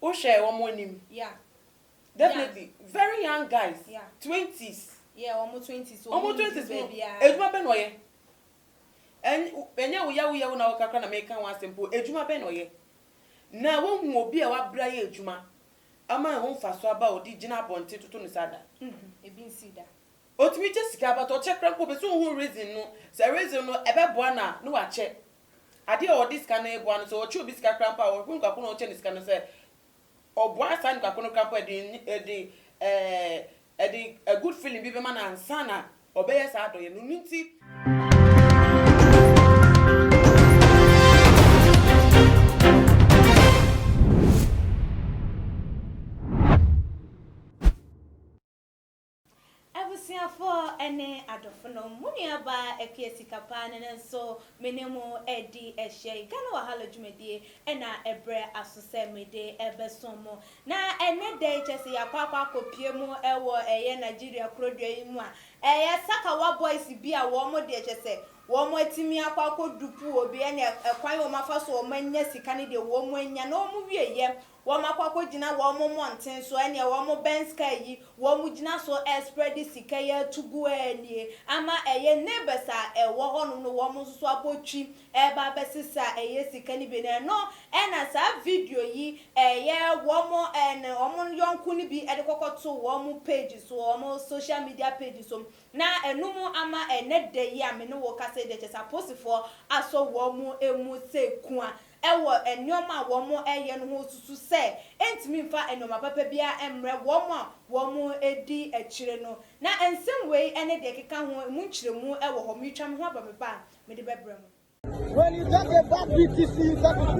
who share one more name. Yeah. Definitely. Very young guys. Yeah. 20s. Yeah, almost 20s. Almost 20s. Ejuma ben oye. And enya wo ya na wakakra na make one simple. Ejuma ben oye. Na wo hu obi a wa bra ye ejuma. Ama ho fa so aba odi gina bonte tutu ni sada. Ebi nsida. Otimi je sika but o check ranko be so hu reason no. Se reason no ebe boa na no wa che. Ade o dis kan e boa no so o chi obi sika krampa o hu nkako no che ni sika no se oboa san nkako no krampa e a good feeling bi be man ansa na obeye sa adoye no nti for ene adofono muniaba epiesika pa ne nso menemu edi ehye gana wahala dwumedie ena ebre asose mede ebesomo na ene de chese yakwa kopie mu ewo eye Nigeria krodua yi mu a eye Sakawa boys bi a wo mo de chese wo mo atimi akwa kodupu obi ene ekwan wo mafa so wo manya sika ne de wo mo anya na wo mo wieye wo makwa kogina wo mo monten so ene wo mo benska yi wo mo gina so spread sika ya tugu enie ama eye neighbors a ewo ho no wo mo so abotwi eba besisa eye sika ni be na no ena sa video yi eye wo mo ene wo mo yonku ni bi ede kokoto wo mo page so wo mo social media page so na enumu ama ene de yi ame no wo kase de chesa post for aso wo mo emu seku a ewo enyoma wo mo eye no ho susu se entimi mfa enoma papa bia emre wo mo edi akire no na ensem wei ene de keka ho mu nkiremu ewo ho mi twam ho aba me ba me de bebrem. When you talk about BTC, you talk about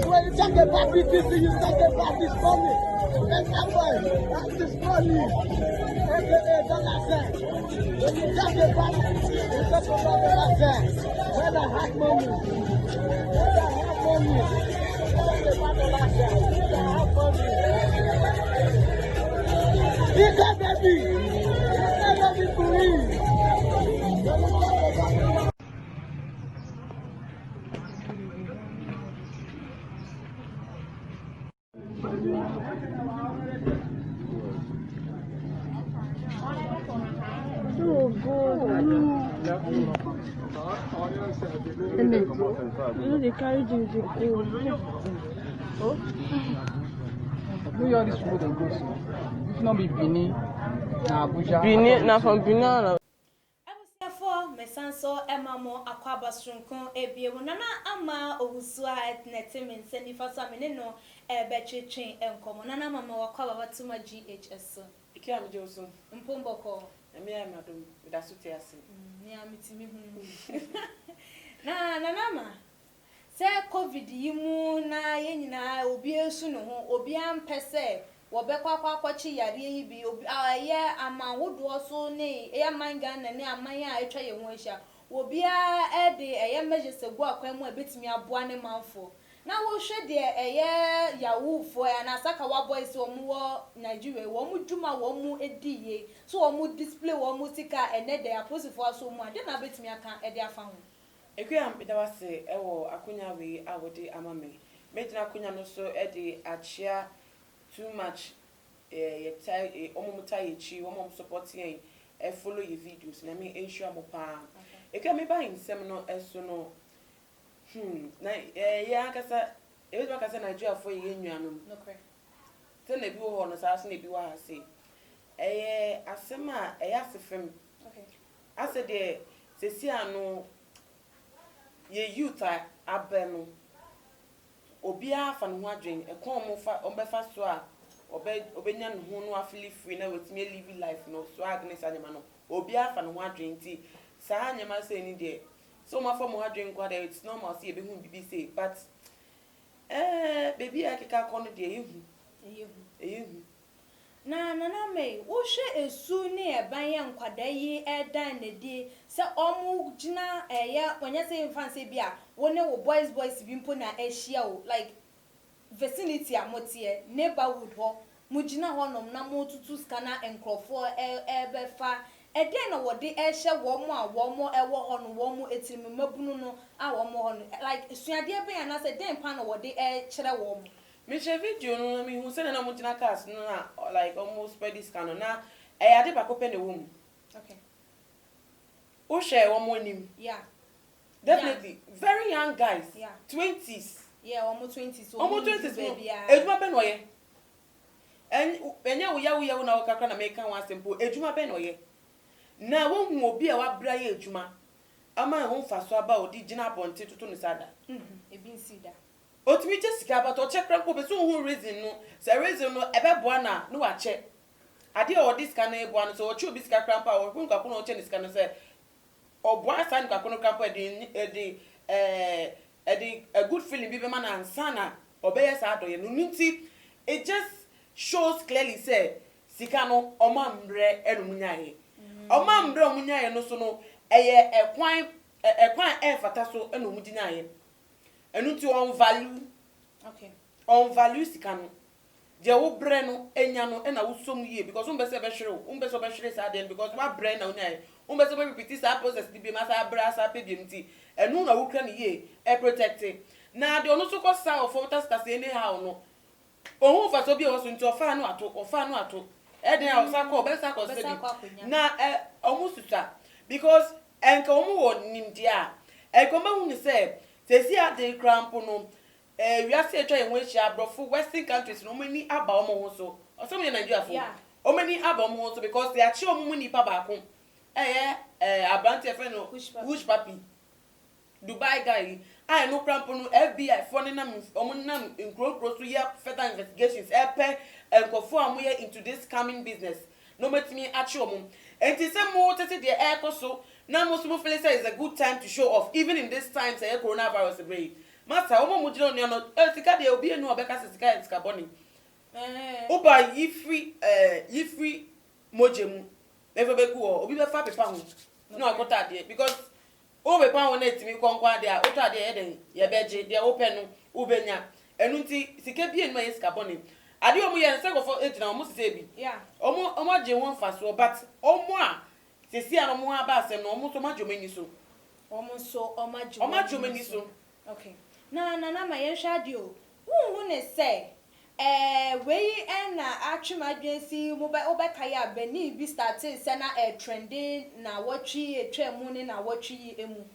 when you talk about BTC, you talk about this money. And that is money. Dollar sign. When you talk about BTC, you talk about dollar sign. When I have money, when I have money, you talk about dollar sign. When I have money, it's a baby. It's a baby for me. When you talk about oh God, and then, you know, they carry you to oh. Who are these people that go to? If not be Bini, na Abuja. Bini, na from Bini. Mesanso emamo akwaba strunkon ebiemu nana ama owusua etnetemen seni fasa meneno ebetwetwen enkomo nana mama wakwaba batuma GHS iki am joso mpomboko emi am adom da suti ase ni amitimi hu na ma se covid yimu na yenyina obi esu no ho obi ampese wobekwa kwachi yare yi bi aye amanwodo so ne eya manga na ne amanya a etwa ye ho ahia obia ede eye mejesegu akwan mu ebetimi aboa ne manfo na wo hwe de eye yawufo ya na Sakawa boys wo mu wo Nigeria wo mu dwuma wo mu ediye so wo mu display wo mu sika ene de aposifo aso mu ade na betimi aka ede afa ho ekwam bidawase ewo akonya we awode amame mejina akonya no so ede achia too much omumuta yechi omum support yen follow your videos na me ensure mo pa e me buy nsem no eso no na ya kasa e be kasa Nigeria for ye nnuanum no correct te na bi wo ho no sa so na bi wa ha se asem a asefem okay ase de sesi anu ye youth abenu obi afa no ho adwen ekon mo fa ombefa so a obenya no ho no afili free na wetime live life no so agnes anyama no obi afa no ho adwen ti sa anyama say ni de so ma for mo adwen kwa there it's normal see be hu bibi say but baby akeka kono de ehu na me wo hwe esu ne eban ye nkwada yi edan ne die se omu gina eye onye se infancy bia wo ne wo boys bi mpo na ehia o like vicinity amotie neighborhood ho mu gina ho nom na mo tutu scanner enkrofo ebefa den no wo de ehye wo mo a wo mo ewo ho no wo mo etirim mabunu no a wo mo ho no like suade be ana say den pa no wo de kire wo mo me share video no me hu say na mo tina cars no na like almost spread this can na ade ba ko pe ne wo mu okay o share wo mo nim yeah definitely very young guys 20s yeah almost 20s so almost 20s baby ejuma be no ye enya wo ya na wakakra na make kan wasempo ejuma be no ye na wo hu obi a wabra ye ejuma ama ho faso aba odi gina bonte tutu no sada ebi nsida otimi che sika ba to check ranko be so hu reason no se reason no ebe boa na no wa che ade o dis kan e boa no so o chu obi sika krampa o hu nkwapo no che ni sika no se oboa san nkwapo no krampa de a good feeling bi be man ansana obeye sa adoye no nti it just shows clearly say sika no omamre enumunyaaye omamre omunyaaye no so no eye ekwan fata so enumunyaaye enu ti on value okay on value sika no je wo bre no enya no na wo som yie because umbese be hwere sa den because wa bre na unyaaye umbese be repeat sa process bi ma sa bra sa pe bi mti enu na wo kra ne yie protect na de onu so ko sa of water scarcity anyhow no ohun fa so bi o so nti ofa no ato eden a osa ko be sa ko se bi na omu suta because enka omu wo nimdi a ekoma hu ni se si ade crampo no wiase etwa enwe hia abrofo western countries no mani aba omo ho so oso me Nigeria fo o mani aba omo ho so because they achi omo ni pa ba ko abante fe no Hush Papi Dubai guy I no crampo no FBI for na omo na nkro so ya further investigations enkofo amoye into this coming business no metimi achi omo enti se mo tete de so na mo so feel say is a good time to show off even in this time say coronavirus break master omo mo jiro no sika de obi enu obeka sika boni uba ifri mojemu evebeku obi be fa pepa ho no akota de because o be pa ho na etimi konkwa de a oto de eden ye beje de open no ubenya enu nti sika bi enu sika boni ade omo ye nse gofo etina omo sise bi omo je won fa so but omo a sisi ano mo aba asem no omo so majomani so omajomani so okay na ma yen hwade o hu ne say we na atwemadwensi mo be obeka ya bani bi started se na trending na watchi etwemu ne na watchi emu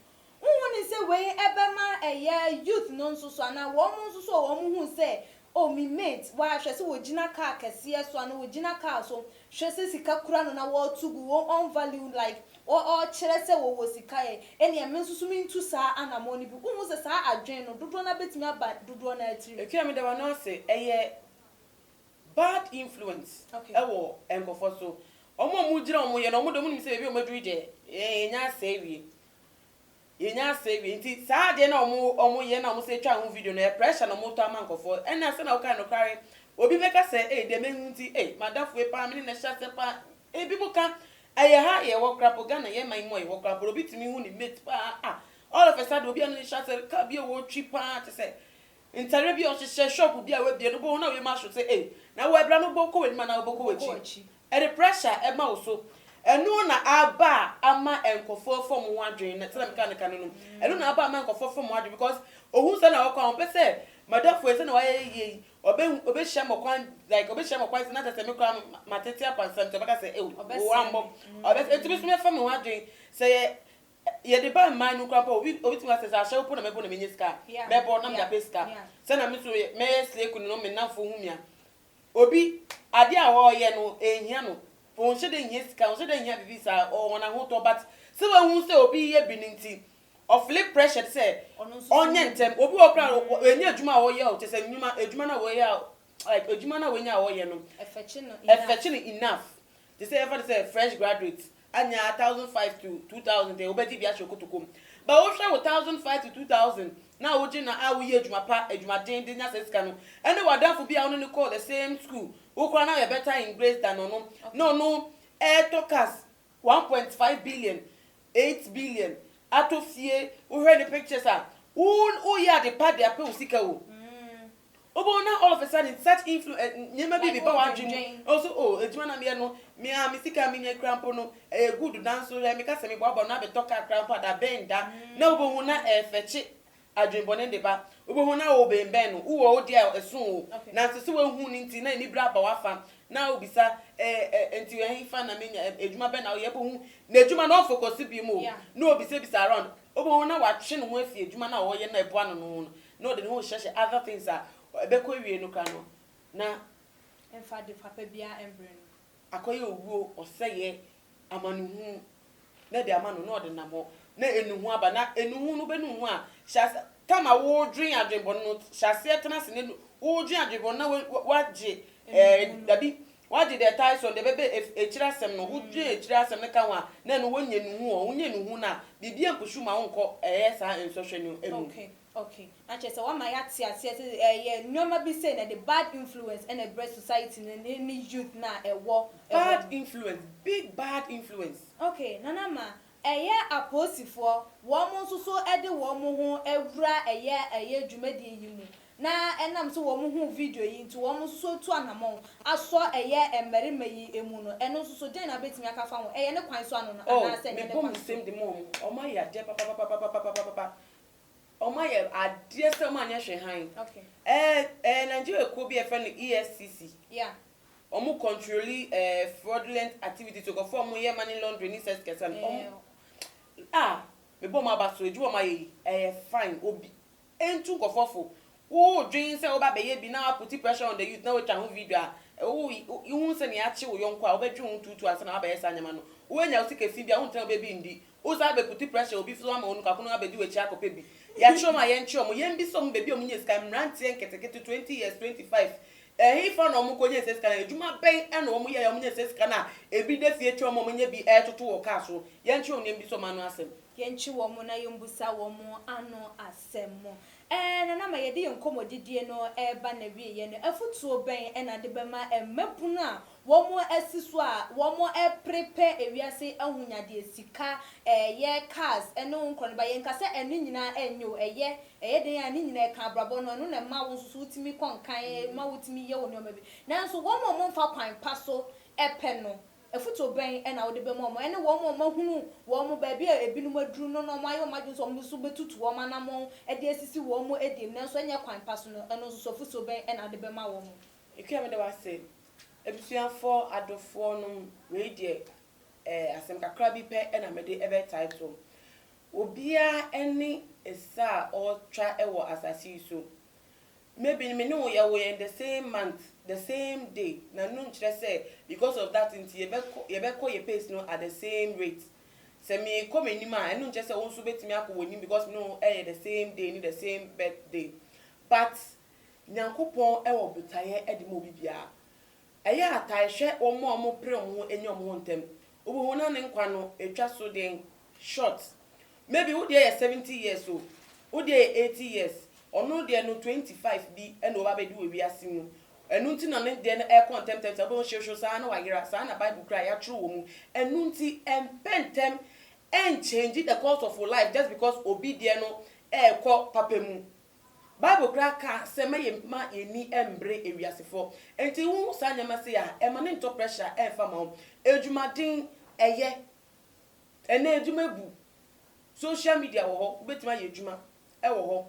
hu ne say we ebema youth no nso so na wo mo nso so wo mo hu say oh mi mate wa hwese wo gina car kese so na wo gina car so hwese sika kura no na wo tugu wo on value like o kire se wo sika e ene e mensusu mi ntu sa anamo ni bi hu se sa adwen no dodo na betimi aba dodo na atiri ekya mi da wa no se bad influence ewo enkofo so omo mu gira omo ye no omo do mu ni se bi omo duru je yenya sewi nti saa de na omo ye na omo se twa ho video na pressure na omo to amankofo ena se na oka no kare obi beka se de mehu nti madafu e pa me na sha se pa bi buka aye ha ye wo krapo Ghana ye mai mo ye wo krapo obi timi hu ni mate pa all of a sudden obi anu sha se ka bi wo twi pa te se intare bi o hye shop bi a we bi no bo na we ma so se na wo ebra no bo ko we ma na wo bo ko we chi the pressure e ma wo so enu na aba ama enkofo form wadwen na tell me kan no enu na aba ama enkofo form wadwen because ohun se na wo kwa on pese madafo ese na wa ye obe hia mo kwan like obe hia mo kwan na tete me kwa matete apansam te baka se wo ambo obe etimi so me form wadwen se ye de ba man no kwa obi timi ase sa hia opo na mebo na menye ska mebo na mja peska se na me so me sle kunu no me na fo humia obi ade a wo ye no ehia no on se de nyesika on se de nya bibi sa o na ho to but se we hu se obi ye bininti of flip pressure say onye ntem obi okra enya adwuma wo ye o te se nyuma adwuma na wo ye like adwuma na wo nya wo ye no effective enough they say ever say fresh graduates anya 1,500 to 2,000 they obedi bia shokotokom but wo hwe 1,500 to 2,000 na wo gina a wo ye adwuma pa adwuma den nya sesika no ene wadafo bia ono ne call the same school ukwa na better in grace than no tokas 1.5 billion 8 billion atofie we heard the pictures are who ya the part they pay usika wo Obona all of a sudden such influence nyema bi ba wa dream. dream also ejuma na me no me a me sika me nya crampo no good dance so me ka se me boabo na be toka crampo da benda na obohu na feche adwenbone de ba obohu na obemben no wo odi esun na nse we hu ni nti na ni bra ba wafa na obisa enti we hifa na me nya ejuma be na ye bohu na ejuma na focus bi mu na obisa bisa around obohu na wa twe no ho afie ejuma na wo ye na ebo ano no no de no hye other things are ebeko wie no ka no na emfa de papa bia embre no akoye owuo oseye amanuhu na de amanu no de namo na enuhu aba na enuhu no benuhu a shasa kama wo dream adwebo no shase etena se ne wo dream adwebo na waje dabi waje de Tyson de bebe echirasem no wo dream echirasem ne ka wa na no wonye nuhu o wonye nuhu na bibia mposhu ma wonko sa ensohwe no emu okay actually so what my at nyoma bi say na the bad influence and a breast society and any youth na bad influence big bad influence okay nana ma aposifo wo mo nso ede wo mo ho awura dwumadi yimu na enam so wo mo ho video yi nti wo mo nso tu anamon aso emerima yi emu no eno nso den na betimi aka fa ho ne kwan so ano no ana se ne kwan same the mom o ma ya de papa Omaye adie se ma anya hwe han. Okay. Nigeria ko bi e fa no EFCC. Yeah. Omu controlling fraudulent activity to go for money laundering ni sex kesan. Me bom aba so eju o ma ye fine obi. Entu go fofo. Wo dream say oba be ye bi na put pressure on the youth na we twa ho video a. You say na achi wo yonko a obedwu ntutu asa na aba ye sanyama no. Wo nya usika fi bia wo ntan obebi ndi. Usa be put pressure obi flo ama onu kakono abedi we chi akope bi. Ya choma yen choma yen bi som baby omunye ska mrantie nketekete 20 years 25 he for no mu konye seska na ejuma ben e no omunye omunye seska na ebi de fie choma omunye bi toto wo ka so yen choma ne bi som anu asem yen chi wo mu na yembusa wo mu anu asem mo na ma yede yenkomodidie no ba na wie ye no afutuo ben na de bema emapunu a wo mu asiso a wo mu prepare ewiase ahunyade sika ye cars eno nkron ba yen kase enu nyina enyo den ya ni nyina ka brabo no no na ma wo susu utimi konkan ma wutimi ye wo no ma bi nanso wo mu mfa kwan paso no efuto ben na wo de be mo ene wo mo mahunu wo mo ba bia ebinum aduru no no mayo madun so mo so betutu wo manamo e de asisi wo mo edim nanso enya kwan paso no eno so futo ben na de be ma wo mo ekia me de wa say ebusuafo adofo no we de asem kakra bi pe na me de ebe title obia eni esa or try ewo asasi so maybe me no ya we in the same month the same day na no nchire say because of that thing ye be call your pace no at the same rate say me come anima eno nchire say wonso betimi akọ because no the same day ni the same birthday but nyankopon ewo butaye edi mo bibia atai hwe omo pre omo enye omo ntem obo na ne nkwa no etwa so den short maybe who dey 70 years old who dey 80 years ono de no 25 bi e no ba be di we wiase mu enu nti na ne de no e contempt abo hwehwe sa na wayira sa na bible cry ya true wo mu enu nti empentem and change the course of your life just because obi de no e ko papa mu bible cry ka se me ma eni embre ewiasefo enti wu sa nyama se ya e ma ne to pressure e fa ma ejumadin eye ene ejumabu social media wo ho betima ye ejuma e wo ho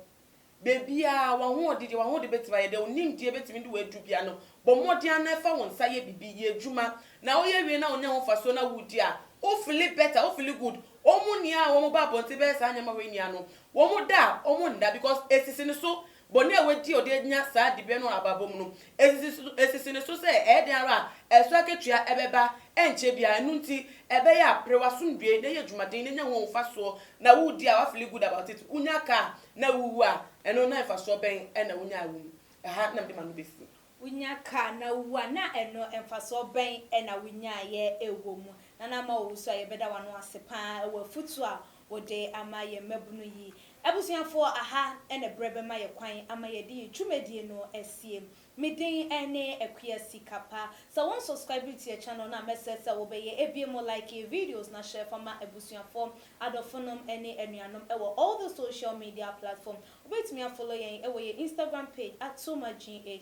baby a wa ho de betima ye de onim die betimi de wadu bia no bo modi ana fa won sa ye bibi ye ejuma na wo ye wie na onya ho fa so na wudi a o feel better o feel good o mu ni a wo mo ba bonte be sa anyama we ni ano wo mo da o mo nda because esisi ne so boni a wedi ode nya sa dibe no ababom no esisi ne so se e de ara eso aketua ebeba enche bia enu nti ebe ya prewasundue na ye dwumaden na nya ho fa so na wudi a wa feel good about it unya ka na wuwu a eno na fa so ben na unya awu ha na mde manu besi unya ka na wuwu na eno emfa so ben na wunya ye ewo mu na na ma wo so ye beda wano asepa wa futu a wode ama ye mabunu yi Ebusiafo aha ene brebe ma ye kwan ama ye di dwumedie no esiem midin ene Akua Sikapa. So won subscribe to your channel na message wo be ye ebiem like videos na share for ma ebusiafo adofonom ene enuanom ewo all the social media platform. Wait me follow ye ewo ye Instagram page @somagh_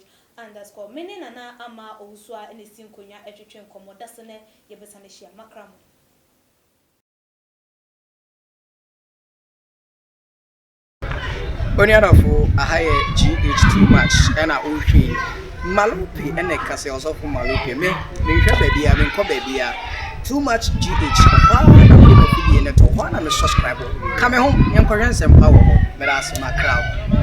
mene nana ama owusua ene sinkonya etwetwe nkomo dasene ye besane hia makram. Oniadofo ahaye GH too much and okay Malupi and a case also for Malupi me baby I mean baby too much GH one I'm a subscriber come home young Koreans and power but that's my crowd.